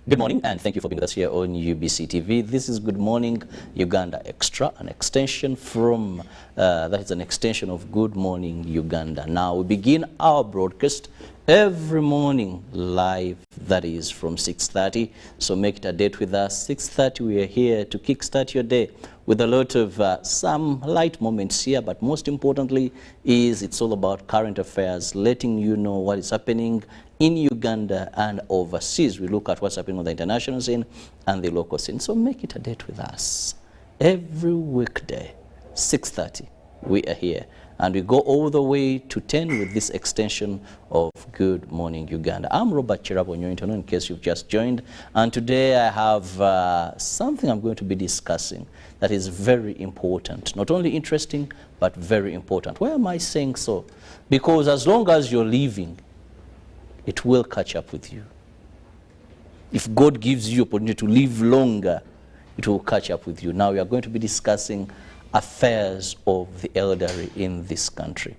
Good morning, and thank you for being with us here on UBC TV. This is Good Morning Uganda Extra, an extension from, that is an extension of Good Morning Uganda. Now, we begin our broadcast every morning live, that is from 6:30. So make it a date with us. 6:30, we are here to kickstart your day with a lot of some light moments here, but most importantly is it's all about current affairs, letting you know what is happening in Uganda and overseas. We look at what's happening on the international scene and the local scene. So make it a date with us. Every weekday, 6:30, we are here. And we go all the way to 10 with this extension of Good Morning Uganda. I'm Robert Chirabo Nyointono, in case you've just joined. And today I have something I'm going to be discussing that is very important. Not only interesting, but very important. Why am I saying so? Because as long as you're living, it will catch up with you. If God gives you opportunity to live longer, it will catch up with you. Now we are going to be discussing affairs of the elderly in this country.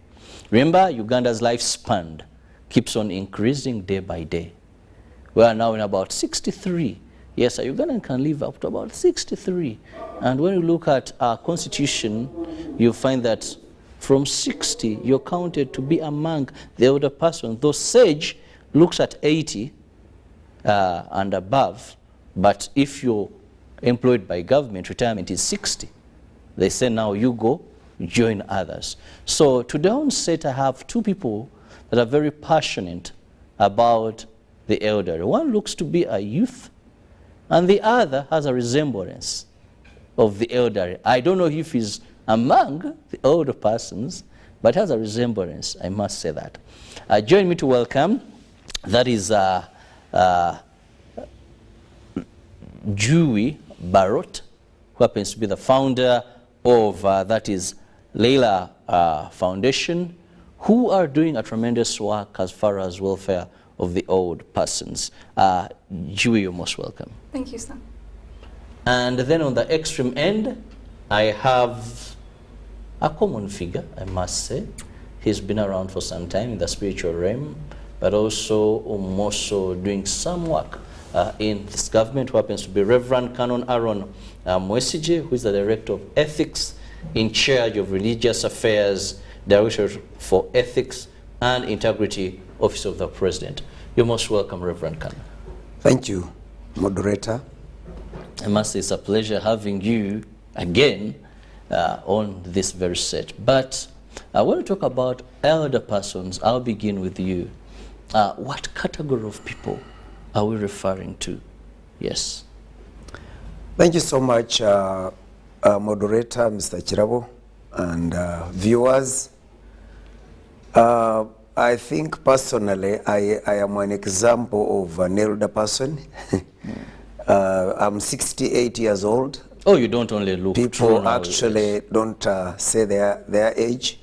Remember, Uganda's lifespan keeps on increasing day by day. We are now in about 63. Yes, a Ugandan can live up to about 63. And when you look at our constitution, you find that from 60, you're counted to be among the elder persons. Though SAGE looks at 80 and above, but if you're employed by government, retirement is 60. They say now you go, join others. So to the onset, I have two people that are very passionate about the elderly. One looks to be a youth, and the other has a resemblance of the elderly. I don't know if he's among the older persons, but has a resemblance, I must say that. Join me to welcome, that is Dewey Barrett, who happens to be the founder of, that is Leila Foundation, who are doing a tremendous work as far as welfare of the old persons. Dewey, you're most welcome. Thank you, sir. And then on the extreme end, I have a common figure, I must say. He's been around for some time in the spiritual realm, but also doing some work in this government, who happens to be Reverend Canon Aaron Mwesige, who is the Director of Ethics in charge of Religious Affairs, Director for Ethics and Integrity, Office of the President. You're most welcome, Reverend Canon. Thank you, moderator. I must say it's a pleasure having you again on this very set. But I want to talk about elder persons. I'll begin with you. What category of people are we referring to? Yes. Thank you so much, moderator, Mr. Chirabo, and viewers. I think personally, I am an example of an elder person. I'm 68 years old. Oh, you don't only look. People actually don't say their age.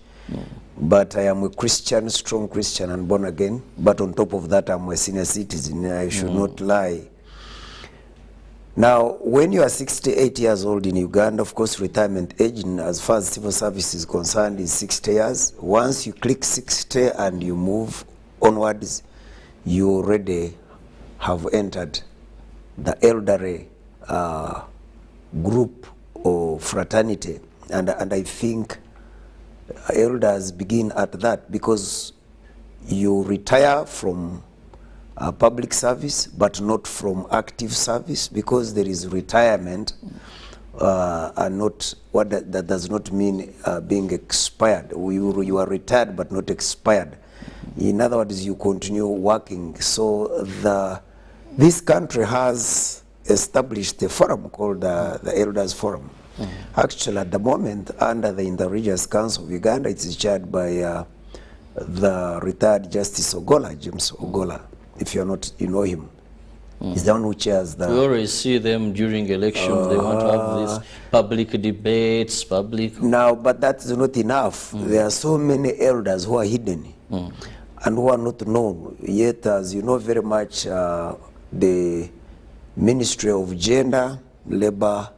But I am a Christian, strong Christian and born again. But on top of that, I'm a senior citizen. I should not lie. Now, when you are 68 years old in Uganda, of course, retirement age, as far as civil service is concerned, is 60 years. Once you click 60 and you move onwards, you already have entered the elderly group or fraternity. And I think elders begin at that, because you retire from public service but not from active service, because there is retirement and not what that does not mean being expired. You are retired but not expired. In other words, you continue working. So this country has established a forum called the Elders Forum. Actually, at the moment, under the Inter-Religious Council of Uganda, it is chaired by the retired Justice Ogola, James Ogola. If you're not, you know him. He's the one who chairs the... We always see them during elections. They want to have these public debates, Now, but that's not enough. There are so many elders who are hidden and who are not known. Yet, as you know very much, the Ministry of Gender, Labor,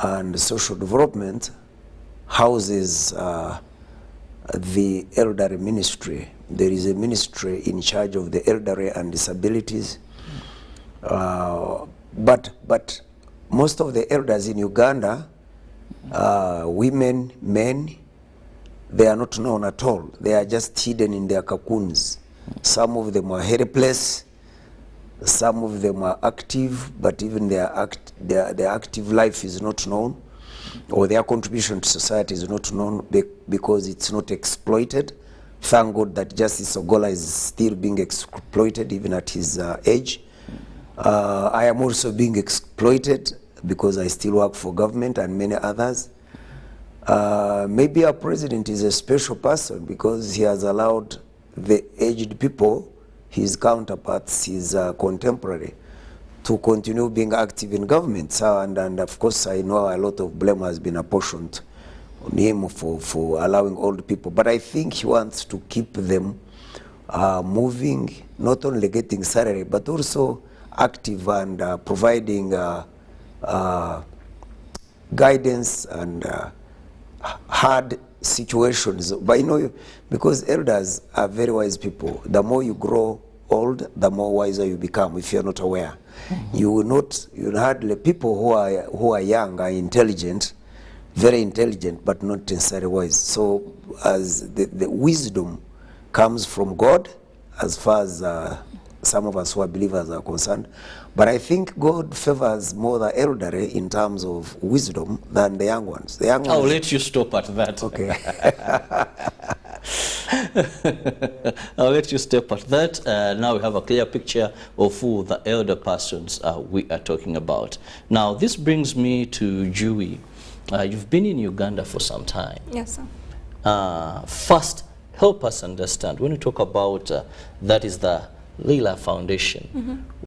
and Social Development houses the elderly ministry. There is a ministry in charge of the elderly and disabilities. But most of the elders in Uganda, women, men, they are not known at all. They are just hidden in their cocoons. Some of them are helpless. Some of them are active, but even their active life is not known, or their contribution to society is not known because it's not exploited. Thank God that Justice Ogola is still being exploited even at his age. I am also being exploited because I still work for government and many others. Maybe our president is a special person because he has allowed the aged people, his counterparts, his contemporary, to continue being active in government. So, and of course, I know a lot of blame has been apportioned on him for allowing old people. But I think he wants to keep them moving, not only getting salary, but also active and providing guidance and hard situations. But you know, because elders are very wise people, the more you grow old, the more wiser you become if you're not aware. You will hardly, people who are young are intelligent, very intelligent, but not necessarily wise. So as the wisdom comes from God, as far as some of us who are believers are concerned. But I think God favors more the elderly in terms of wisdom than the young ones. The young ones, I'll let you stop at that. Okay. I'll let you step at that. Now we have a clear picture of who the elder persons we are talking about. Now this brings me to Jui. You've been in Uganda for some time. Yes, sir. First, help us understand, when you talk about that is the Lila Foundation,